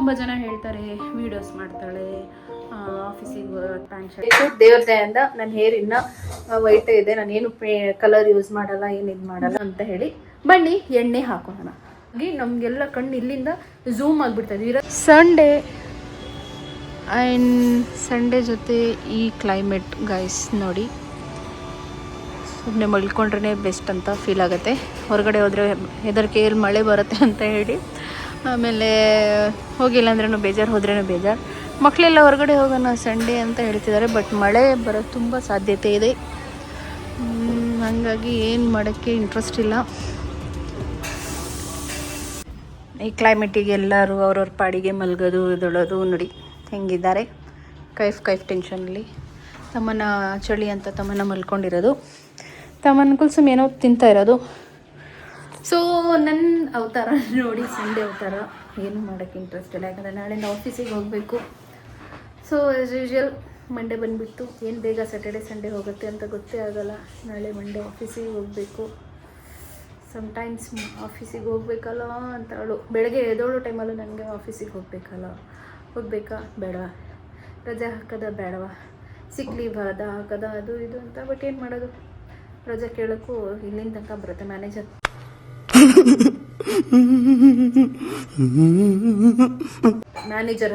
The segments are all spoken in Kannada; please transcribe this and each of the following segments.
ತುಂಬ ಜನ ಹೇಳ್ತಾರೆ ವೀಡಿಯೋಸ್ ಮಾಡ್ತಾಳೆ, ಆಫೀಸಿಗೆ ಪ್ಯಾಂಟ್ ಶರ್ಟ್. ದೇವ್ರ ದಯಿಂದ ನನ್ನ ಹೇರ್ ಇನ್ನ ವೈಟ್ ಇದೆ, ನಾನೇನು ಕಲರ್ ಯೂಸ್ ಮಾಡಲ್ಲ, ಏನು ಇದು ಮಾಡಲ್ಲ ಅಂತ ಹೇಳಿ ಬನ್ನಿ ಎಣ್ಣೆ ಹಾಕೋಣ. ಹಾಗೆ ನಮಗೆಲ್ಲ ಕಣ್ಣು ಇಲ್ಲಿಂದ ಝೂಮ್ ಆಗಿಬಿಡ್ತದೆ. ಸಂಡೇ ಜೊತೆ ಈ ಕ್ಲೈಮೇಟ್ ಗೈಸ್ ನೋಡಿ, ಸುಮ್ಮನೆ ಮಲ್ಕೊಂಡ್ರೆ ಬೆಸ್ಟ್ ಅಂತ ಫೀಲ್ ಆಗುತ್ತೆ. ಹೊರಗಡೆ ಹೋದರೆ ಹೆದರಿಕೆ ಎಲ್ಲಿ ಮಳೆ ಬರುತ್ತೆ ಅಂತ ಹೇಳಿ, ಆಮೇಲೆ ಹೋಗಿಲ್ಲ ಅಂದ್ರೂ ಬೇಜಾರು, ಹೋದ್ರೂ ಬೇಜಾರು. ಮಕ್ಕಳೆಲ್ಲ ಹೊರಗಡೆ ಹೋಗೋಣ ಸಂಡೇ ಅಂತ ಹೇಳ್ತಿದ್ದಾರೆ, ಬಟ್ ಮಳೆ ಬರೋ ತುಂಬ ಸಾಧ್ಯತೆ ಇದೆ. ಹಾಗಾಗಿ ಏನು ಮಾಡೋಕ್ಕೆ ಇಂಟ್ರೆಸ್ಟ್ ಇಲ್ಲ. ಈ ಕ್ಲೈಮೇಟಿಗೆ ಎಲ್ಲರೂ ಅವ್ರವ್ರ ಪಾಡಿಗೆ ಮಲಗೋದು ಇದೊಳೋದು ನೋಡಿ ಹೆಂಗಿದ್ದಾರೆ. ಕೈಫ್ ಟೆನ್ಷನಲ್ಲಿ ತಮ್ಮನ ಚಳಿ ಅಂತ ತಮ್ಮನ ಮಲ್ಕೊಂಡಿರೋದು, ತಮ್ಮನ ಕುಲ್ಸಮ್ ಏನೋ ತಿಂತಾ ಇರೋದು. ಸೊ ನನ್ನ ಅವತಾರ ನೋಡಿ, ಸಂಡೇ ಅವತಾರ ಏನು ಮಾಡೋಕ್ಕೆ ಇಂಟ್ರೆಸ್ಟ್ ಇಲ್ಲ, ಯಾಕಂದರೆ ನಾಳೆಯಿಂದ ಆಫೀಸಿಗೆ ಹೋಗಬೇಕು. ಸೊ ಆ್ಯಸ್ ಯೂಶ್ವಲ್ ಮಂಡೇ ಬಂದುಬಿಟ್ಟು ಏನು ಬೇಗ ಸ್ಯಾಟರ್ಡೆ ಸಂಡೇ ಹೋಗುತ್ತೆ ಅಂತ ಗೊತ್ತೇ ಆಗೋಲ್ಲ. ನಾಳೆ ಮಂಡೇ ಆಫೀಸಿಗೆ ಹೋಗಬೇಕು. ಸಮ್ಟೈಮ್ಸ್ ಆಫೀಸಿಗೆ ಹೋಗ್ಬೇಕಲ್ಲ ಅಂತ ಹೇಳು, ಬೆಳಗ್ಗೆ ಎದ್ದೋಳೋ ಟೈಮಲ್ಲೂ ನನಗೆ ಆಫೀಸಿಗೆ ಹೋಗಬೇಕಾ ಬೇಡ, ರಜೆ ಹಾಕೋದ ಬೇಡವಾ, ಸಿಕ್ ಲೀವ್ ಹಾಕೋದ ಅದು ಇದು ಅಂತ. ಬಟ್ ಏನು ಮಾಡೋದು, ರಜೆ ಕೇಳೋಕ್ಕೂ ಇಲ್ಲಿಂದ ತನಕ ಬರುತ್ತೆ ಮ್ಯಾನೇಜರ್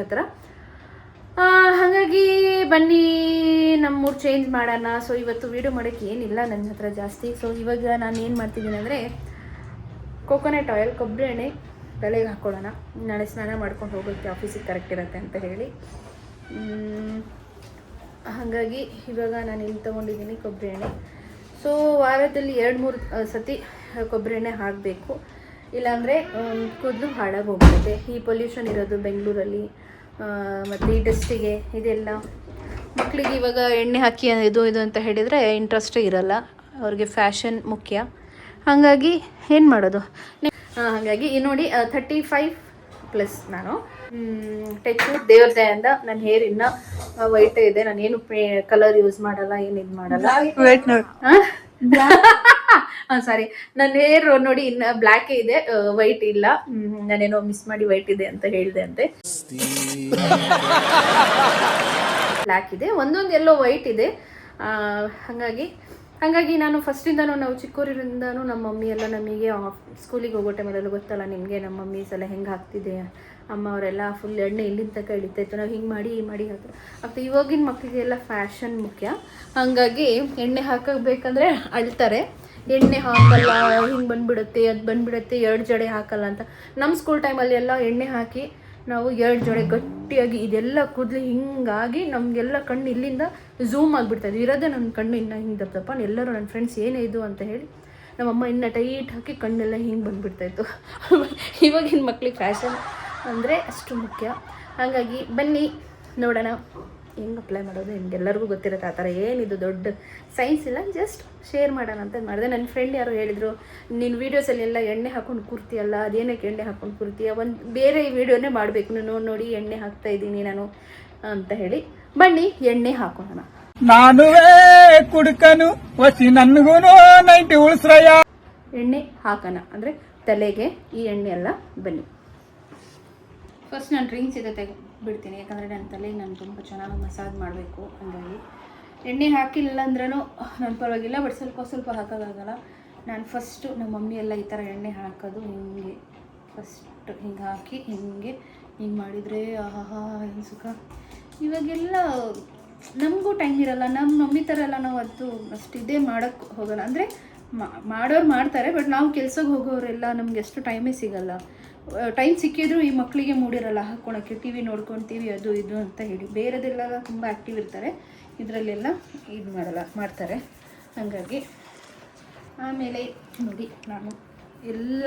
ಹತ್ರ. ಹಾಗಾಗಿ ಬನ್ನಿ ನಮ್ಮೂರು ಚೇಂಜ್ ಮಾಡೋಣ. ಸೊ ಇವತ್ತು ವೀಡಿಯೋ ಮಾಡೋಕ್ಕೆ ಏನಿಲ್ಲ ನನ್ನ ಹತ್ರ ಜಾಸ್ತಿ. ಸೊ ಇವಾಗ ನಾನು ಏನು ಮಾಡ್ತಿದ್ದೀನಿ ಅಂದರೆ, ಕೋಕೋನಟ್ ಆಯಿಲ್, ಕೊಬ್ಬರಿ ಎಣ್ಣೆ ತಲೆಗೆ ಹಾಕ್ಕೊಳ್ಳೋಣ. ನಾಳೆ ಸ್ನಾನ ಮಾಡ್ಕೊಂಡು ಹೋಗೋಕ್ಕೆ ಆಫೀಸಿಗೆ ಕರೆಕ್ಟ್ ಇರುತ್ತೆ ಅಂತ ಹೇಳಿ. ಹಾಗಾಗಿ ಇವಾಗ ನಾನು ಇಲ್ಲಿ ತೊಗೊಂಡಿದ್ದೀನಿ ಕೊಬ್ಬರಿ ಎಣ್ಣೆ. ಸೊ ವಾರದಲ್ಲಿ 2-3 ಸತಿ ಕೊಬ್ಬರಿ ಎಣ್ಣೆ ಹಾಕಬೇಕು, ಇಲ್ಲಾಂದರೆ ಕೂದಲು ಹಾಳಾಗಿ ಹೋಗ್ಬಿಡುತ್ತೆ. ಈ ಪೊಲ್ಯೂಷನ್ ಇರೋದು ಬೆಂಗಳೂರಲ್ಲಿ, ಮತ್ತು ಈ ಡಸ್ಟಿಗೆ ಇದೆಲ್ಲ. ಮಕ್ಕಳಿಗೆ ಇವಾಗ ಎಣ್ಣೆ ಹಾಕಿ ಇದು ಅಂತ ಹೇಳಿದರೆ ಇಂಟ್ರೆಸ್ಟೇ ಇರಲ್ಲ, ಅವ್ರಿಗೆ ಫ್ಯಾಷನ್ ಮುಖ್ಯ. ಹಾಗಾಗಿ ಏನು ಮಾಡೋದು. ಹಾಗಾಗಿ ನೋಡಿ 35+ ನಾನು ಟೆಚ್ಚು. ದೇವ್ರ ದಯಿಂದ ನನ್ನ ಹೇರ್ ಇನ್ನ ವೈಟ್ ಇದೆ, ನಾನೇನು ಕಲರ್ ಯೂಸ್ ಮಾಡಲ್ಲ, ಏನು ಇದು ಮಾಡಲ್ಲ. ಸಾರಿ, ನನ್ನ ಹೇರ್ ನೋಡಿ ಇನ್ನು ಬ್ಲ್ಯಾಕೇ ಇದೆ, ವೈಟ್ ಇಲ್ಲ. ನಾನೇನೋ ಮಿಸ್ ಮಾಡಿ ವೈಟ್ ಇದೆ ಅಂತ ಹೇಳಿದೆ ಅಂತೆ. ಬ್ಲ್ಯಾಕ್ ಇದೆ, ಒಂದೊಂದು ಎಲ್ಲೋ ವೈಟ್ ಇದೆ. ಹಾಗಾಗಿ ನಾನು ಫಸ್ಟಿಂದನೂ, ನಾವು ಚಿಕ್ಕೂರಿಂದನೂ ನಮ್ಮ ಮಮ್ಮಿ ಎಲ್ಲ ನಮಗೆ ಸ್ಕೂಲಿಗೆ ಹೋಗೋ ಟೈಮಲ್ಲೆಲ್ಲ ಗೊತ್ತಲ್ಲ ನಿಮಗೆ, ನಮ್ಮ ಮಮ್ಮೀಸ್ ಎಲ್ಲ ಹೆಂಗೆ ಹಾಕ್ತಿದೆ, ಅಮ್ಮ ಅವರೆಲ್ಲ ಫುಲ್ ಎಣ್ಣೆ ಇಲ್ಲಿಂದ ತನಕ ಇಳಿತಾಯಿತ್ತು. ನಾವು ಹಿಂಗೆ ಮಾಡಿ ಹಾಕ್ತೀವಿ. ಇವಾಗಿನ ಮಕ್ಕಳಿಗೆಲ್ಲ ಫ್ಯಾಷನ್ ಮುಖ್ಯ. ಹಾಗಾಗಿ ಎಣ್ಣೆ ಹಾಕಬೇಕಂದ್ರೆ ಅಳ್ತಾರೆ, ಎಣ್ಣೆ ಹಾಕಲ್ಲ, ಹಿಂಗೆ ಬಂದುಬಿಡುತ್ತೆ, ಅದು ಬಂದುಬಿಡುತ್ತೆ, 2 ಜಡೆ ಹಾಕಲ್ಲ ಅಂತ. ನಮ್ಮ ಸ್ಕೂಲ್ ಟೈಮಲ್ಲಿ ಎಲ್ಲ ಎಣ್ಣೆ ಹಾಕಿ ನಾವು 2 ಜಡೆ ಗಟ್ಟಿಯಾಗಿ, ಇದೆಲ್ಲ ಕೂದಲು ಹಿಂಗಾಗಿ ನಮಗೆಲ್ಲ ಕಣ್ಣು ಇಲ್ಲಿಂದ ಝೂಮ್ ಆಗಿಬಿಡ್ತಾಯಿದ್ದು. ಇರೋದೇ ನನ್ನ ಕಣ್ಣು ಇನ್ನೂ ಹಿಂಗೆ ದಪ್ಪ. ಎಲ್ಲರೂ ನನ್ನ ಫ್ರೆಂಡ್ಸ್ ಏನೇ ಇದು ಅಂತ ಹೇಳಿ ನಮ್ಮಮ್ಮ ಇನ್ನೂ ಟೈಟ್ ಹಾಕಿ ಕಣ್ಣೆಲ್ಲ ಹಿಂಗೆ ಬಂದುಬಿಡ್ತಾಯಿತ್ತು. ಇವಾಗಿನ ಮಕ್ಳಿಗೆ ಫ್ಯಾಷನ್ ಅಂದರೆ ಅಷ್ಟು ಮುಖ್ಯ. ಹಾಗಾಗಿ ಬನ್ನಿ ನೋಡೋಣ ಹೆಂಗೆ ಅಪ್ಲೈ ಮಾಡೋದು. ನಿಮಗೆಲ್ಲರಿಗೂ ಗೊತ್ತಿರುತ್ತೆ ಆ ಥರ, ಏನಿದು ದೊಡ್ಡ ಸೈನ್ಸ್ ಇಲ್ಲ, ಜಸ್ಟ್ ಶೇರ್ ಮಾಡೋಣ ಅಂತ ಮಾಡಿದೆ. ನನ್ನ ಫ್ರೆಂಡ್ ಯಾರೋ ಹೇಳಿದರು, ನೀನು ವೀಡಿಯೋಸಲ್ಲಿ ಎಲ್ಲ ಎಣ್ಣೆ ಹಾಕ್ಕೊಂಡು ಕೂರ್ತೀಯಲ್ಲ, ಅದೇನಕ್ಕೆ ಎಣ್ಣೆ ಹಾಕ್ಕೊಂಡು ಕೂರ್ತೀಯ, ಒಂದು ಬೇರೆ ವೀಡಿಯೋನೇ ಮಾಡಬೇಕು ನೀನು, ನೋಡಿ ಎಣ್ಣೆ ಹಾಕ್ತಾ ಇದ್ದೀನಿ ನಾನು ಅಂತ ಹೇಳಿ. ಬನ್ನಿ ಎಣ್ಣೆ ಹಾಕೋಣ. ನಾನುವೇ ಕುಡುಕನು ವಸಿ ನನ್ಗೂ 90 ಉಳಿಸ್ರಯ್ಯ. ಎಣ್ಣೆ ಹಾಕೋಣ ಅಂದರೆ ತಲೆಗೆ ಈ ಎಣ್ಣೆ ಎಲ್ಲ. ಬನ್ನಿ ಫಸ್ಟ್ ನಾನು ಡ್ರಿಂಕ್ಸ್ ಇದೆ ಬಿಡ್ತೀನಿ, ಯಾಕಂದರೆ ನನ್ನ ತಲೆಗೆ ನಾನು ತುಂಬ ಚೆನ್ನಾಗಿ ಮಸಾಜ್ ಮಾಡಬೇಕು. ಹಾಗಾಗಿ ಎಣ್ಣೆ ಹಾಕಿಲ್ಲ ಅಂದ್ರೂ ನನ್ನ ಪರವಾಗಿಲ್ಲ, ಬಟ್ ಸ್ವಲ್ಪ ಹಾಕೋಕ್ಕಾಗಲ್ಲ. ನಾನು ಫಸ್ಟು ನಮ್ಮ ಮಮ್ಮಿ ಎಲ್ಲ ಈ ಥರ ಎಣ್ಣೆ ಹಾಕೋದು ಹಿಂಗೆ, ಫಸ್ಟ್ ಹಿಂಗೆ ಹಾಕಿ ಹಿಂಗೆ ಮಾಡಿದರೆ ಆಹಾ ಏನು ಸುಖ. ಇವಾಗೆಲ್ಲ ನಮಗೂ ಟೈಮ್ ಇರಲ್ಲ, ನಮ್ಮ ಮಮ್ಮಿ ಥರ ಎಲ್ಲ ನಾವು ಅಷ್ಟು ಇದೇ ಮಾಡೋಕ್ಕೆ ಹೋಗೋಲ್ಲ. ಅಂದರೆ ಮಾಡೋರು ಮಾಡ್ತಾರೆ, ಬಟ್ ನಾವು ಕೆಲ್ಸಕ್ಕೆ ಹೋಗೋರೆಲ್ಲ ನಮ್ಗೆ ಎಷ್ಟು ಟೈಮೇ ಸಿಗಲ್ಲ. ಟೈಮ್ ಸಿಕ್ಕಿದ್ರು ಈ ಮಕ್ಕಳಿಗೆ ಮೂಡಿರಲ್ಲ ಹಾಕ್ಕೊಳಕ್ಕೆ, ಟಿ ವಿ ನೋಡ್ಕೊತೀವಿ ಅದು ಇದು ಅಂತ ಹೇಳಿ. ಬೇರೆದೆಲ್ಲ ತುಂಬ ಆ್ಯಕ್ಟಿವ್ ಇರ್ತಾರೆ, ಇದರಲ್ಲೆಲ್ಲ ಇದು ಮಾಡ್ತಾರೆ. ಹಾಗಾಗಿ ಆಮೇಲೆ ನೋಡಿ ನಾನು ಎಲ್ಲ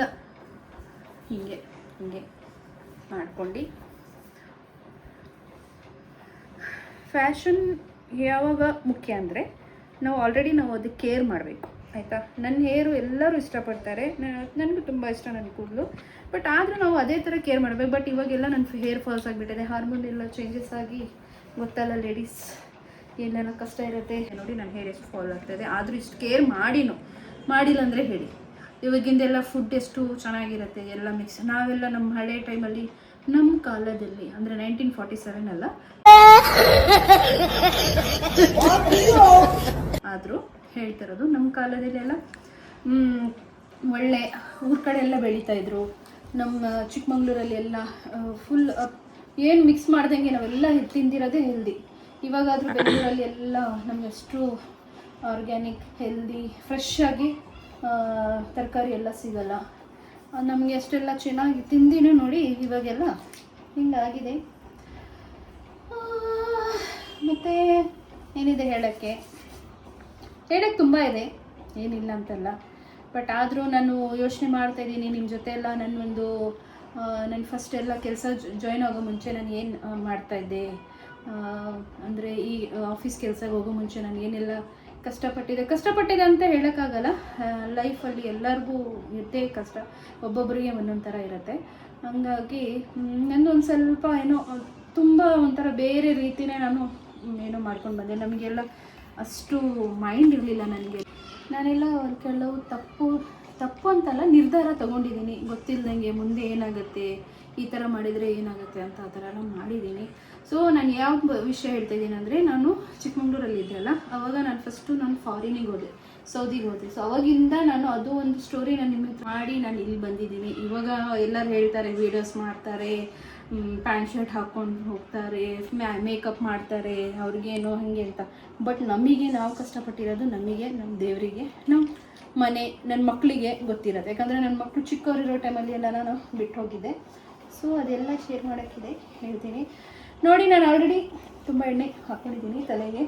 ಹಿಂಗೆ ಮಾಡ್ಕೊಂಡು, ಫ್ಯಾಷನ್ ಯಾವಾಗ ಮುಖ್ಯ ಅಂದರೆ ನಾವು ಅದಕ್ಕೆ ಕೇರ್ ಮಾಡಬೇಕು, ಆಯಿತಾ. ನನ್ನ ಹೇರು ಎಲ್ಲರೂ ಇಷ್ಟಪಡ್ತಾರೆ, ನನಗೂ ತುಂಬ ಇಷ್ಟ ನನ್ನ ಕೂದಲು, ಬಟ್ ಆದರೂ ನಾವು ಅದೇ ಥರ ಕೇರ್ ಮಾಡಬೇಕು. ಬಟ್ ಇವಾಗೆಲ್ಲ ನನ್ನ ಹೇರ್ ಫಾಲ್ಸ್ ಆಗಿಬಿಟ್ಟಿದೆ, ಹಾರ್ಮೋನ್ ಎಲ್ಲ ಚೇಂಜಸ್ ಆಗಿ, ಗೊತ್ತಲ್ಲ ಲೇಡೀಸ್ ಏನೆಲ್ಲ ಕಷ್ಟ ಇರುತ್ತೆ. ನೋಡಿ ನನ್ನ ಹೇರ್ ಎಷ್ಟು ಫಾಲ್ ಆಗ್ತಾಯಿದೆ, ಆದರೂ ಇಷ್ಟು ಕೇರ್ ಮಾಡಿಲ್ಲ ಅಂದರೆ ಹೇಳಿ. ಇವಾಗಿಂದೆಲ್ಲ ಫುಡ್ ಎಷ್ಟು ಚೆನ್ನಾಗಿರುತ್ತೆ, ಎಲ್ಲ ಮಿಕ್ಸ್. ನಾವೆಲ್ಲ ನಮ್ಮ ಹಳೆ ಟೈಮಲ್ಲಿ ನಮ್ಮ ಕಾಲದಲ್ಲಿ ಅಂದರೆ 1947 ಅಲ್ಲ, ಆದರೂ ಹೇಳ್ತಿರೋದು ನಮ್ಮ ಕಾಲದಲ್ಲಿ ಎಲ್ಲ ಒಳ್ಳೆ ಊರ ಕಡೆ ಎಲ್ಲ ಬೆಳೀತಾ ಇದ್ರು. ನಮ್ಮ ಚಿಕ್ಕಮಂಗ್ಳೂರಲ್ಲಿ ಎಲ್ಲ ಫುಲ್ ಏನು ಮಿಕ್ಸ್ ಮಾಡ್ದಂಗೆ ನಾವೆಲ್ಲ ತಿಂದಿರೋದೇ ಹೆಲ್ದಿ. ಇವಾಗಾದರೂ ಬೆಂಗಳೂರಲ್ಲಿ ಎಲ್ಲ ನಮ್ಗೆ ಅಷ್ಟು ಆರ್ಗ್ಯಾನಿಕ್ ಹೆಲ್ದಿ ಫ್ರೆಶ್ ಆಗಿ ತರಕಾರಿ ಎಲ್ಲ ಸಿಗಲ್ಲ. ನಮಗೆ ಅಷ್ಟೆಲ್ಲ ಚೆನ್ನಾಗಿ ತಿಂದಿನೂ ನೋಡಿ ಇವಾಗೆಲ್ಲ ಹಿಂಗಾಗಿದೆ. ಮತ್ತು ಏನಿದೆ ಹೇಳೋಕ್ಕೆ ತುಂಬ ಇದೆ, ಏನಿಲ್ಲ ಅಂತಲ್ಲ. ಬಟ್ ಆದರೂ ನಾನು ಯೋಚನೆ ಮಾಡ್ತಾಯಿದ್ದೀನಿ ನಿಮ್ಮ ಜೊತೆ ಎಲ್ಲ ನಾನು ಫಸ್ಟ್ ಎಲ್ಲ ಕೆಲಸ ಜಾಯ್ನ್ ಆಗೋ ಮುಂಚೆ ನಾನು ಏನು ಮಾಡ್ತಾಯಿದ್ದೆ, ಅಂದರೆ ಈ ಆಫೀಸ್ ಕೆಲಸಕ್ಕೆ ಹೋಗೋ ಮುಂಚೆ ನಾನು ಏನೆಲ್ಲ ಕಷ್ಟಪಟ್ಟಿದೆ ಅಂತ ಹೇಳೋಕ್ಕಾಗಲ್ಲ. ಲೈಫಲ್ಲಿ ಎಲ್ಲರಿಗೂ ಇದ್ದೇ ಕಷ್ಟ, ಒಬ್ಬೊಬ್ಬರಿಗೆ ಒಂದೊಂದು ಥರ ಇರುತ್ತೆ. ಹಂಗಾಗಿ ನಂದೊಂದು ಸ್ವಲ್ಪ ಏನೋ ತುಂಬ ಒಂಥರ ಬೇರೆ ರೀತಿಯೇ ನಾನು ಏನೋ ಮಾಡ್ಕೊಂಡು ಬಂದೆ. ನಮಗೆಲ್ಲ ಅಷ್ಟು ಮೈಂಡ್ ಇರಲಿಲ್ಲ ನನಗೆ. ನಾನೆಲ್ಲ ಕೆಲವು ತಪ್ಪು ಅಂತಲ್ಲ, ನಿರ್ಧಾರ ತೊಗೊಂಡಿದ್ದೀನಿ ಗೊತ್ತಿಲ್ಲದಂಗೆ ಮುಂದೆ ಏನಾಗುತ್ತೆ, ಈ ಥರ ಮಾಡಿದರೆ ಏನಾಗುತ್ತೆ ಅಂತ ಆ ಥರ ಎಲ್ಲ ಮಾಡಿದ್ದೀನಿ. ಸೊ ನಾನು ಯಾವ ವಿಷಯ ಹೇಳ್ತಾಯಿದ್ದೀನಿ ಅಂದರೆ, ನಾನು ಚಿಕ್ಕಮಂಗ್ಳೂರಲ್ಲಿ ಇದ್ದೆ ಅಲ್ಲ, ಆವಾಗ ನಾನು ಫಾರಿನಿಗೆ ಹೋದೆ, ಸೌದಿಗೆ ಹೋದೆ. ಸೊ ಅವಾಗಿಂದ ನಾನು ಅದು ಒಂದು ಸ್ಟೋರಿ ನಾನು ನಿಮಗೆ ಮಾಡಿ ನಾನು ಇಲ್ಲಿ ಬಂದಿದ್ದೀನಿ. ಇವಾಗ ಎಲ್ಲರೂ ಹೇಳ್ತಾರೆ, ವೀಡಿಯೋಸ್ ಮಾಡ್ತಾರೆ, ಪ್ಯಾಂಟ್ ಶರ್ಟ್ ಹಾಕ್ಕೊಂಡು ಹೋಗ್ತಾರೆ, ಮೇಕಪ್ ಮಾಡ್ತಾರೆ, ಅವ್ರಿಗೇನೋ ಹಾಗೆ ಅಂತ. ಬಟ್ ನಮಗೆ ನಾವು ಕಷ್ಟಪಟ್ಟಿರೋದು ನಮಗೆ, ನಮ್ಮ ದೇವರಿಗೆ, ನಮ್ಮ ಮನೆ, ನನ್ನ ಮಕ್ಕಳಿಗೆ ಗೊತ್ತಿರೋದು. ಯಾಕಂದರೆ ನನ್ನ ಮಕ್ಕಳು ಚಿಕ್ಕವರಿರೋ ಟೈಮಲ್ಲಿ ಎಲ್ಲ ನಾನು ಬಿಟ್ಟು ಹೋಗಿದ್ದೆ. ಸೊ ಅದೆಲ್ಲ ಶೇರ್ ಮಾಡೋಕ್ಕಿದೆ, ಹೇಳ್ತೀನಿ ನೋಡಿ. ನಾನು ಆಲ್ರೆಡಿ ತುಂಬ ಎಣ್ಣೆ ಹಾಕ್ಕೊಂಡಿದ್ದೀನಿ ತಲೆಗೆ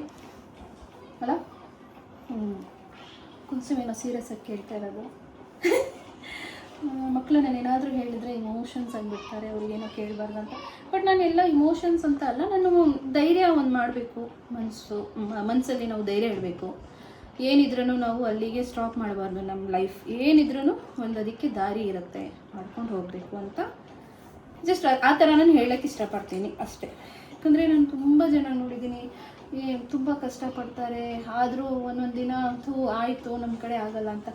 ಅಲ್ಲ. ಕುಸುಮೇನೋ ಸೀರಿಯಸ್ ಆಗಿ ಕೇಳ್ತಾ ಇರೋದು. ಮಕ್ಕಳು ನಾನು ಏನಾದರೂ ಹೇಳಿದರೆ ಇಮೋಷನ್ಸ್ ಆಗಿಬಿಡ್ತಾರೆ, ಅವ್ರಿಗೇನೋ ಕೇಳಬಾರ್ದು ಅಂತ. ಬಟ್ ನಾನು ಎಲ್ಲ ಇಮೋಷನ್ಸ್ ಅಂತ ಅಲ್ಲ, ನಾನು ಧೈರ್ಯ ಒಂದು ಮಾಡಬೇಕು. ಮನಸ್ಸಲ್ಲಿ ನಾವು ಧೈರ್ಯ ಇಡಬೇಕು. ಏನಿದ್ರೂ ನಾವು ಅಲ್ಲಿಗೆ ಸ್ಟಾಪ್ ಮಾಡಬಾರ್ದು. ನಮ್ಮ ಲೈಫ್ ಏನಿದ್ರೂ ಒಂದು ಅದಕ್ಕೆ ದಾರಿ ಇರುತ್ತೆ, ಮಾಡ್ಕೊಂಡು ಹೋಗಬೇಕು ಅಂತ ಜಸ್ಟ್ ಆ ಥರ ನಾನು ಹೇಳೋಕ್ಕೆ ಇಷ್ಟಪಡ್ತೀನಿ ಅಷ್ಟೇ. ಯಾಕಂದರೆ ನಾನು ತುಂಬ ಜನ ನೋಡಿದ್ದೀನಿ, ತುಂಬ ಕಷ್ಟಪಡ್ತಾರೆ, ಆದರೂ ಒಂದೊಂದು ದಿನ ಆಯಿತು ನಮ್ಮ ಕಡೆ ಆಗಲ್ಲ ಅಂತ.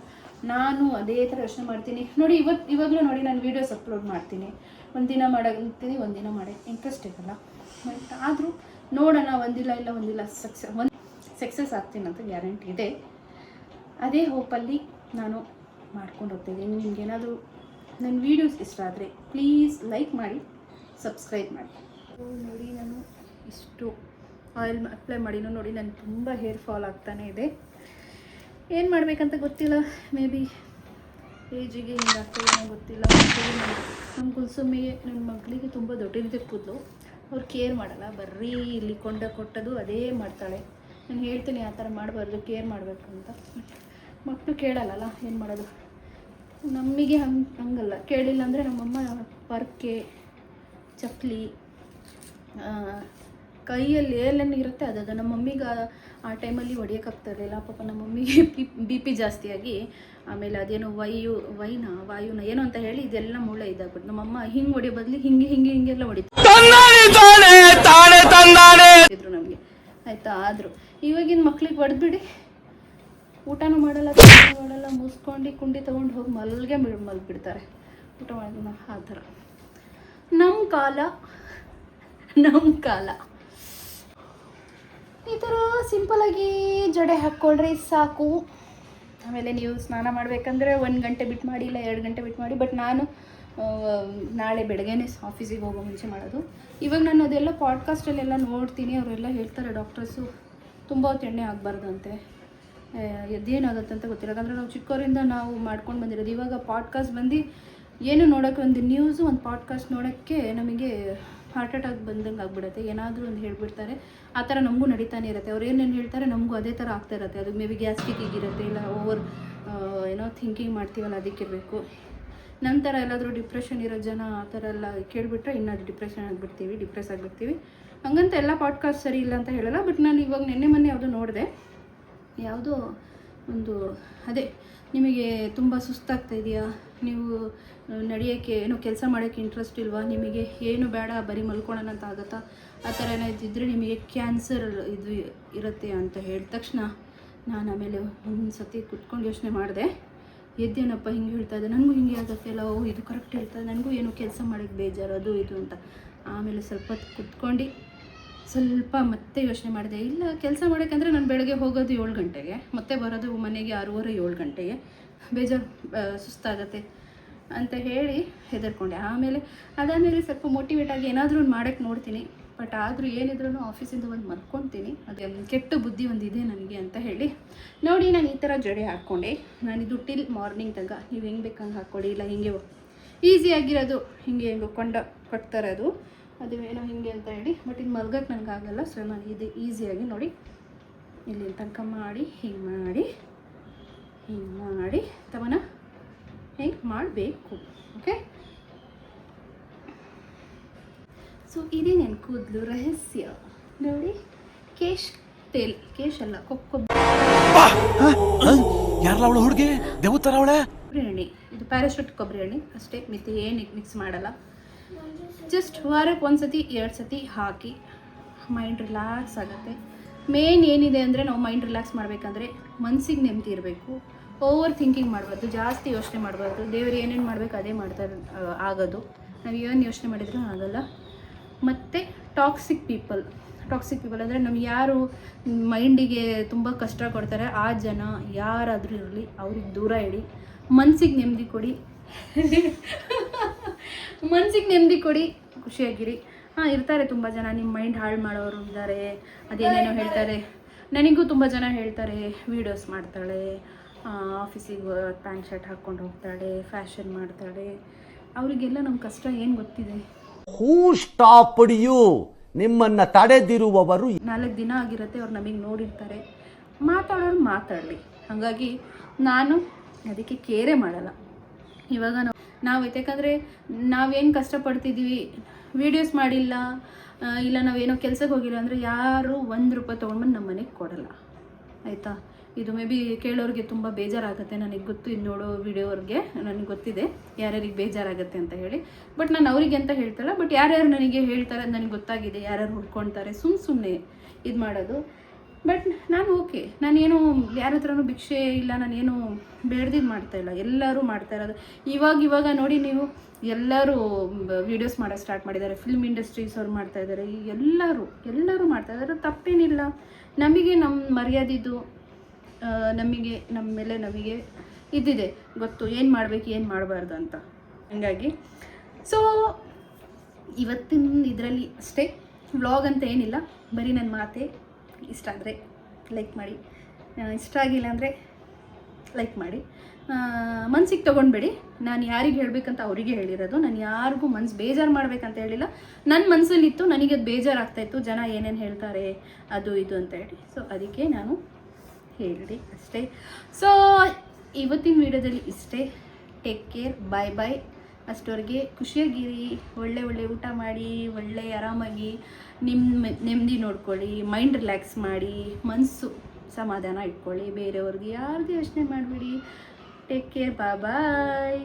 ನಾನು ಅದೇ ಥರ ಯೋಚನೆ ಮಾಡ್ತೀನಿ ನೋಡಿ. ಇವಾಗಲೂ ನೋಡಿ, ನಾನು ವೀಡಿಯೋಸ್ ಅಪ್ಲೋಡ್ ಮಾಡ್ತೀನಿ, ಒಂದಿನ ಮಾಡೋಂತೀನಿ, ಒಂದಿನ ಮಾಡೋ ಇಂಟ್ರೆಸ್ಟ್ ಇರಲ್ಲ. ಬಟ್ ಆದರೂ ನೋಡೋಣ, ಒಂದಿಲ್ಲ ಸಕ್ಸಸ್ ಆಗ್ತೀನಿ ಅಂತ ಗ್ಯಾರಂಟಿ ಇದೆ. ಅದೇ ಹೋಪಲ್ಲಿ ನಾನು ಮಾಡ್ಕೊಂಡು ಹೋಗ್ತಾಯಿದ್ದೀನಿ. ನಿಮಗೇನಾದರೂ ನನ್ನ ವೀಡಿಯೋಸ್ ಇಷ್ಟ ಆದರೆ ಪ್ಲೀಸ್ ಲೈಕ್ ಮಾಡಿ, ಸಬ್ಸ್ಕ್ರೈಬ್ ಮಾಡಿ. ನೋಡಿ, ನಾನು ಇಷ್ಟು ಆಯಿಲ್ ಅಪ್ಲೈ ಮಾಡಿನೂ ನೋಡಿ, ನಾನು ತುಂಬ ಹೇರ್ ಫಾಲ್ ಆಗ್ತಾನೇ ಇದೆ. ಏನು ಮಾಡಬೇಕಂತ ಗೊತ್ತಿಲ್ಲ. ಮೇ ಬಿ ಏಜಿಗೆ ಹಿಂಗಾಗ್ತಾಯಿಏನೋ ಗೊತ್ತಿಲ್ಲ. ನಮ್ಮ ಕುಲ್ಸುಮ್ಮಿಗೆ, ನನ್ನ ಮಗಳಿಗೆ ತುಂಬ ದೊಡ್ಡದಿದೆ ಕೂದಲು, ಅವ್ರು ಕೇರ್ ಮಾಡಲ್ಲ, ಬರೀ ಇಲ್ಲಿ ಕೊಟ್ಟದು ಅದೇ ಮಾಡ್ತಾಳೆ. ನಾನು ಹೇಳ್ತೀನಿ ಆ ಥರ ಮಾಡಬಾರ್ದು, ಕೇರ್ ಮಾಡಬೇಕು ಅಂತ. ಮಕ್ಕಳು ಕೇಳಲ್ಲ, ಏನು ಮಾಡೋದು. ನಮಗೆ ಹಂಗಲ್ಲ, ಕೇಳಿಲ್ಲ ಅಂದರೆ ನಮ್ಮಮ್ಮ ಪರ್ಕೆ, ಚಪ್ಪಲಿ, ಕೈಯಲ್ಲಿ ಏನೇನು ಇರುತ್ತೆ ಅದು ನಮ್ಮ ಮಮ್ಮಿಗೆ ಆ ಟೈಮಲ್ಲಿ ಹೊಡಿಯೋಕ್ಕಾಗ್ತಾಯಿರಲಿಲ್ಲ. ಪಾಪ ನಮ್ಮ ಮಮ್ಮಿಗೆ BP ಜಾಸ್ತಿಯಾಗಿ, ಆಮೇಲೆ ಅದೇನೋ ವಾಯುನ ಏನೋ ಅಂತ ಹೇಳಿ ಇದೆಲ್ಲ ಮೂಳೆ ಇದಾಗ್ಬಿಟ್ಟು ನಮ್ಮಮ್ಮ ಹಿಂಗೆ ಹೊಡಿಯೋ ಬದಲು ಹಿಂಗೆಲ್ಲ ಹೊಡಿತಿದ್ರು ನಮಗೆ, ಆಯಿತಾ. ಆದರೂ ಇವಾಗಿನ ಮಕ್ಳಿಗೆ ಹೊಡೆದ್ಬಿಡಿ, ಊಟನೂ ಮಾಡಲ್ಲ, ಮುಸ್ಕೊಂಡು ಕುಂಡಿ ತೊಗೊಂಡು ಹೋಗಿ ಮಲ್ಗಿಬಿಡ್ತಾರೆ, ಊಟ ಮಾಡೋದನ್ನ. ಆ ಥರ ನಮ್ಮ ಕಾಲ ಈ ಥರ ಸಿಂಪಲಾಗಿ ಜಡೆ ಹಾಕ್ಕೊಳ್ರಿ ಸಾಕು. ಆಮೇಲೆ ನೀವು ಸ್ನಾನ ಮಾಡಬೇಕಂದ್ರೆ 1 ಗಂಟೆ ಬಿಟ್ಟು ಮಾಡಿ, ಇಲ್ಲ 2 ಗಂಟೆ ಬಿಟ್ಟು ಮಾಡಿ. ಬಟ್ ನಾನು ನಾಳೆ ಬೆಳಗ್ಗೆನೇ ಆಫೀಸಿಗೆ ಹೋಗೋ ಮುಂಚೆ ಮಾಡೋದು. ಇವಾಗ ನಾನು ಅದೆಲ್ಲ ಪಾಡ್ಕಾಸ್ಟಲ್ಲೆಲ್ಲ ನೋಡ್ತೀನಿ, ಅವರೆಲ್ಲ ಹೇಳ್ತಾರೆ ಡಾಕ್ಟರ್ಸು ತುಂಬ ಹೊತ್ತು ಎಣ್ಣೆ ಆಗಬಾರ್ದಂತೆ. ಅದೇನಾಗುತ್ತೆ ಅಂತ ಗೊತ್ತಿಲ್ಲ. ಯಾಕಂದರೆ ನಾವು ಚಿಕ್ಕವರಿಂದ ನಾವು ಮಾಡ್ಕೊಂಡು ಬಂದಿರೋದು. ಇವಾಗ ಪಾಡ್ಕಾಸ್ಟ್ ಬಂದು ಏನು ನೋಡೋಕ್ಕೆ, ಒಂದು ನ್ಯೂಸು, ಒಂದು ಪಾಡ್ಕಾಸ್ಟ್ ನೋಡೋಕ್ಕೆ ನಮಗೆ ಹಾರ್ಟ್ ಅಟ್ಯಾಕ್ ಬಂದಂಗೆ ಆಗ್ಬಿಡುತ್ತೆ. ಏನಾದರೂ ಒಂದು ಹೇಳ್ಬಿಡ್ತಾರೆ, ಆ ಥರ ನಮಗೂ ನಡೀತಾನೆ ಇರುತ್ತೆ. ಅವ್ರು ಏನೇನು ಹೇಳ್ತಾರೆ ನಮಗೂ ಅದೇ ಥರ ಆಗ್ತಾ ಇರುತ್ತೆ. ಅದು ಮೇ ಬಿ ಗ್ಯಾಸ್ಟ್ರಿಕ್ ಇರುತ್ತೆ, ಇಲ್ಲ ಓವರ್ ಏನೋ ಥಿಂಕಿಂಗ್ ಮಾಡ್ತೀವಲ್ಲ, ಅದಕ್ಕಿರಬೇಕು. ನಂತರ ಎಲ್ಲಾದರೂ ಡಿಪ್ರೆಷನ್ ಇರೋ ಜನ ಆ ಥರ ಎಲ್ಲ ಕೇಳಿಬಿಟ್ರೆ ಇನ್ನೂ ಅದು ಡಿಪ್ರೆಸ್ ಆಗಿಬಿಡ್ತೀವಿ. ಹಂಗಂತ ಎಲ್ಲ ಪಾಡ್ಕಾಸ್ಟ್ ಸರಿ ಇಲ್ಲ ಅಂತ ಹೇಳಲ್ಲ. ಬಟ್ ನಾನು ಇವಾಗ ಮೊನ್ನೆ ಯಾವುದೋ ನೋಡಿದೆ, ಯಾವುದೋ ಒಂದು ಅದೇ, ನಿಮಗೆ ತುಂಬ ಸುಸ್ತಾಗ್ತಾ ಇದೆಯಾ, ನೀವು ನಡೆಯೋಕ್ಕೆ ಏನೋ ಕೆಲಸ ಮಾಡೋಕ್ಕೆ ಇಂಟ್ರೆಸ್ಟ್ ಇಲ್ವಾ, ನಿಮಗೆ ಏನು ಬೇಡ ಬರೀ ಮಲ್ಕೊಳ್ಳೋಣ ಅಂತ ಆಗುತ್ತಾ, ಆ ಥರ ಏನಾಯ್ತಿದ್ರೆ ನಿಮಗೆ ಕ್ಯಾನ್ಸರ್ ಇದು ಇರುತ್ತೆ ಅಂತ ಹೇಳಿದ ತಕ್ಷಣ ನಾನು ಆಮೇಲೆ ಒಂದು ಸತಿ ಕುತ್ಕೊಂಡು ಯೋಚನೆ ಮಾಡಿದೆ. ಎದ್ದೇನಪ್ಪ ಹಿಂಗೆ ಹೇಳ್ತಾ ಇದೆ, ನನಗೂ ಹಿಂಗೆ ಆಗುತ್ತೆಲ್ಲ, ಓ ಇದು ಕರೆಕ್ಟ್ ಹೇಳ್ತಾರೆ, ನನಗೂ ಏನೋ ಕೆಲಸ ಮಾಡೋಕ್ಕೆ ಬೇಜಾರು ಅದು ಇದು ಅಂತ. ಆಮೇಲೆ ಸ್ವಲ್ಪ ಹೊತ್ತು ಕುತ್ಕೊಂಡು ಸ್ವಲ್ಪ ಮತ್ತೆ ಯೋಚನೆ ಮಾಡಿದೆ, ಇಲ್ಲ ಕೆಲಸ ಮಾಡೋಕ್ಕಂದರೆ ನಾನು ಬೆಳಗ್ಗೆ ಹೋಗೋದು 7 ಗಂಟೆಗೆ, ಮತ್ತೆ ಬರೋದು ಮನೆಗೆ 6:30 7 ಗಂಟೆಗೆ, ಬೇಜಾರು ಸುಸ್ತಾಗತ್ತೆ ಅಂತ ಹೇಳಿ ಹೆದರ್ಕೊಂಡೆ. ಅದಾದಮೇಲೆ ಸ್ವಲ್ಪ ಮೋಟಿವೇಟ್ ಆಗಿ ಏನಾದರೂ ಒಂದು ಮಾಡೋಕ್ಕೆ ನೋಡ್ತೀನಿ. ಬಟ್ ಆದರೂ ಏನಿದ್ರೂ ಆಫೀಸಿಂದ ಒಂದು ಮರ್ಕೊತೀನಿ, ಅದೇ ಕೆಟ್ಟ ಬುದ್ಧಿ ಒಂದಿದೆ ನನಗೆ ಅಂತ ಹೇಳಿ ನೋಡಿ ನಾನು ಈ ಥರ ಜಡೆ ಹಾಕ್ಕೊಂಡೆ. ನಾನಿದು ಟಿಲ್ ಮಾರ್ನಿಂಗ್ ತನಕ ನೀವು ಹೆಂಗೆ ಬೇಕಂಗೆ ಹಾಕ್ಕೊಳ್ಳಿ, ಇಲ್ಲ ಹಿಂಗೆ ಈಸಿಯಾಗಿರೋದು ಹಿಂಗೆ ಕಟ್ತಾರೆ ಅದು ಏನೋ ಹಿಂಗೆ ಅಂತ ಹೇಳಿ. ಬಟ್ ಇದು ಮಲ್ಗಕ್ಕೆ ನನಗಾಗಲ್ಲ, ಸೊ ನಾನು ಇದು ಈಸಿಯಾಗಿ ನೋಡಿ ಇಲ್ಲಿ ತನಕ ಮಾಡಿ ಹಿಂಗೆ ಮಾಡಿ ತವನ ಹಿಂಗೆ ಮಾಡಬೇಕು. ಓಕೆ, ಸೊ ಇದೇ ನನ್ನ ಕೂದಲು ರಹಸ್ಯ ನೋಡಿ. ಕೇಶ್ ಅಲ್ಲ, ಯಾರಲ್ಲ ಅವಳು ಹುಡುಗಿ ದೇವತರ ಅವಳೆ. ಕೊಬ್ಬರಿ ಎಣ್ಣೆ, ಇದು ಪ್ಯಾರಾಶೂಟ್ ಕೊಬ್ಬರಿ ಎಣ್ಣೆ ಅಷ್ಟೇ, ಮಿತಿ ಏನು ಮಿಕ್ಸ್ ಮಾಡಲ್ಲ. ಜಸ್ಟ್ ವಾರಕ್ಕೆ 1 ಸತಿ 2 ಸತಿ ಹಾಕಿ ಮೈಂಡ್ ರಿಲ್ಯಾಕ್ಸ್ ಆಗುತ್ತೆ. ಮೇನ್ ಏನಿದೆ ಅಂದರೆ ನಾವು ಮೈಂಡ್ ರಿಲ್ಯಾಕ್ಸ್ ಮಾಡಬೇಕಂದ್ರೆ ಮನಸ್ಸಿಗೆ ನೆಮ್ಮದಿ ಇರಬೇಕು, ಓವರ್ ಥಿಂಕಿಂಗ್ ಮಾಡಬಾರ್ದು, ಜಾಸ್ತಿ ಯೋಚನೆ ಮಾಡಬಾರ್ದು. ದೇವರು ಏನೇನು ಮಾಡಬೇಕು ಅದೇ ಆಗೋದು, ನಾವು ಏನು ಯೋಚನೆ ಮಾಡಿದ್ರೂ ಆಗಲ್ಲ. ಮತ್ತು ಟಾಕ್ಸಿಕ್ ಪೀಪಲ್ ಅಂದರೆ ನಮ್ಗೆ ಯಾರು ಮೈಂಡಿಗೆ ತುಂಬ ಕಷ್ಟ ಕೊಡ್ತಾರೆ ಆ ಜನ ಯಾರಾದರೂ ಇರಲಿ ಅವ್ರಿಗೆ ದೂರ ಇಡಿ. ಮನಸ್ಸಿಗೆ ನೆಮ್ಮದಿ ಕೊಡಿ, ಖುಷಿಯಾಗಿರಿ. ಇರ್ತಾರೆ ತುಂಬ ಜನ ನಿಮ್ಮ ಮೈಂಡ್ ಹಾಳು ಮಾಡೋರು ಇದ್ದಾರೆ, ಅದೇನೇನೋ ಹೇಳ್ತಾರೆ. ನನಗೂ ತುಂಬ ಜನ ಹೇಳ್ತಾರೆ ವೀಡಿಯೋಸ್ ಮಾಡ್ತಾಳೆ, ಆಫೀಸಿಗೆ ಪ್ಯಾಂಟ್ ಶರ್ಟ್ ಹಾಕ್ಕೊಂಡು ಹೋಗ್ತಾಳೆ, ಫ್ಯಾಷನ್ ಮಾಡ್ತಾಳೆ. ಅವರಿಗೆಲ್ಲ ನಮ್ಮ ಕಷ್ಟ ಏನು ಗೊತ್ತಿದೆ? ಹೂ ಸ್ಟಾಪ್ಡ್ ಯು? ನಿಮ್ಮನ್ನ ತಡೆದಿರುವವರು 4 ದಿನ ಆಗಿರುತ್ತೆ, ಅವ್ರು ನಮಗೆ ನೋಡಿರ್ತಾರೆ. ಮಾತಾಡೋರು ಮಾತಾಡಲಿ, ಹಾಗಾಗಿ ನಾನು ಅದಕ್ಕೆ ಕೇರೇ ಮಾಡಲ್ಲ. ಇವಾಗ ನಾವು ಯಾಕಂದರೆ ನಾವೇನು ಕಷ್ಟಪಡ್ತಿದ್ದೀವಿ, ವೀಡಿಯೋಸ್ ಮಾಡಿಲ್ಲ, ಇಲ್ಲ ನಾವೇನೋ ಕೆಲಸಕ್ಕೆ ಹೋಗಿಲ್ಲ ಅಂದರೆ ಯಾರು 1 ರೂಪಾಯಿ ತೊಗೊಂಡ್ಬಂದು ನಮ್ಮ ಮನೆಗೆ ಕೊಡಲ್ಲ, ಆಯಿತಾ? ಇದು ಮೇ ಬಿ ಕೇಳೋರಿಗೆ ತುಂಬ ಬೇಜಾರಾಗುತ್ತೆ, ನನಗೆ ಗೊತ್ತು, ಇದು ನೋಡೋ ವಿಡಿಯೋವ್ರಿಗೆ ನನಗೆ ಗೊತ್ತಿದೆ ಯಾರ್ಯಾರಿಗೆ ಬೇಜಾರಾಗುತ್ತೆ ಅಂತ ಹೇಳಿ. ಬಟ್ ನಾನು ಅವರಿಗೆ ಅಂತ ಹೇಳ್ತಾಯಿಲ್ಲ, ಬಟ್ ಯಾರ್ಯಾರು ನನಗೆ ಹೇಳ್ತಾರೆ ಅದು ನನಗೆ ಗೊತ್ತಾಗಿದೆ, ಯಾರ್ಯಾರು ಹುಡ್ಕೊಳ್ತಾರೆ ಸುಮ್ಮನೆ ಇದು ಮಾಡೋದು. ಬಟ್ ನಾನು ಓಕೆ, ನಾನೇನು ಯಾರ ಹತ್ರನೂ ಭಿಕ್ಷೆ ಇಲ್ಲ, ನಾನೇನು ಬೇಡ್ದಿದ್ದು ಮಾಡ್ತಾಯಿಲ್ಲ, ಎಲ್ಲರೂ ಮಾಡ್ತಾ ಇರೋದು. ಇವಾಗ ನೋಡಿ ನೀವು, ಎಲ್ಲರೂ ವೀಡಿಯೋಸ್ ಮಾಡೋಕ್ಕೆ ಸ್ಟಾರ್ಟ್ ಮಾಡಿದ್ದಾರೆ, ಫಿಲ್ಮ್ ಇಂಡಸ್ಟ್ರೀಸ್ ಅವ್ರು ಮಾಡ್ತಾಯಿದ್ದಾರೆ, ಎಲ್ಲರೂ ಮಾಡ್ತಾಯಿದ್ದಾರೆ, ತಪ್ಪೇನಿಲ್ಲ. ನಮಗೆ ನಮ್ಮ ಮರ್ಯಾದಿದ್ದು, ನಮ್ಮ ಮೇಲೆ ನಮಗೆ ಇದ್ದಿದೆ ಗೊತ್ತು, ಏನು ಮಾಡಬೇಕು ಏನು ಮಾಡಬಾರ್ದು ಅಂತ. ಹಾಗಾಗಿ ಸೊ ಇವತ್ತಿನ ಇದರಲ್ಲಿ ಅಷ್ಟೇ, ವ್ಲಾಗ್ ಅಂತ ಏನಿಲ್ಲ, ಬರೀ ನನ್ನ ಮಾತೇ. ಇಷ್ಟ ಆದರೆ ಲೈಕ್ ಮಾಡಿ, ಇಷ್ಟ ಆಗಿಲ್ಲ ಅಂದರೆ ಲೈಕ್ ಮಾಡಿ. ಮನ್ಸಿಗೆ ತೊಗೊಂಡ್ಬೇಡಿ, ನಾನು ಯಾರಿಗೆ ಹೇಳಬೇಕಂತ ಅವರಿಗೆ ಹೇಳಿರೋದು, ನಾನು ಯಾರಿಗೂ ಮನ್ಸು ಬೇಜಾರು ಮಾಡಬೇಕಂತ ಹೇಳಿಲ್ಲ. ನನ್ನ ಮನಸ್ಸಲ್ಲಿತ್ತು, ನನಗೆ ಅದು ಬೇಜಾರಾಗ್ತಾಯಿತ್ತು, ಜನ ಏನೇನು ಹೇಳ್ತಾರೆ ಅದು ಇದು ಅಂತ ಹೇಳಿ. ಸೊ ಅದಕ್ಕೆ ನಾನು ಹೇಳಿ ಅಷ್ಟೇ. ಸೊ ಇವತ್ತಿನ ವಿಡಿಯೋದಲ್ಲಿ ಇಷ್ಟೇ. ಟೇಕ್ ಕೇರ್, ಬಾಯ್. ಅಷ್ಟವರೆಗೆ ಖುಷಿಯಾಗಿರಿ, ಒಳ್ಳೆ ಊಟ ಮಾಡಿ, ಒಳ್ಳೆ ಆರಾಮಾಗಿ ನೆಮ್ಮದಿ ನೋಡ್ಕೊಳ್ಳಿ, ಮೈಂಡ್ ರಿಲ್ಯಾಕ್ಸ್ ಮಾಡಿ, ಮನಸ್ಸು ಸಮಾಧಾನ ಇಟ್ಕೊಳ್ಳಿ, ಬೇರೆಯವ್ರಿಗೆ ಯಾರ್ದು ಯೋಚನೆ ಮಾಡಬೇಡಿ. ಟೇಕ್ ಕೇರ್, ಬಾಯ್.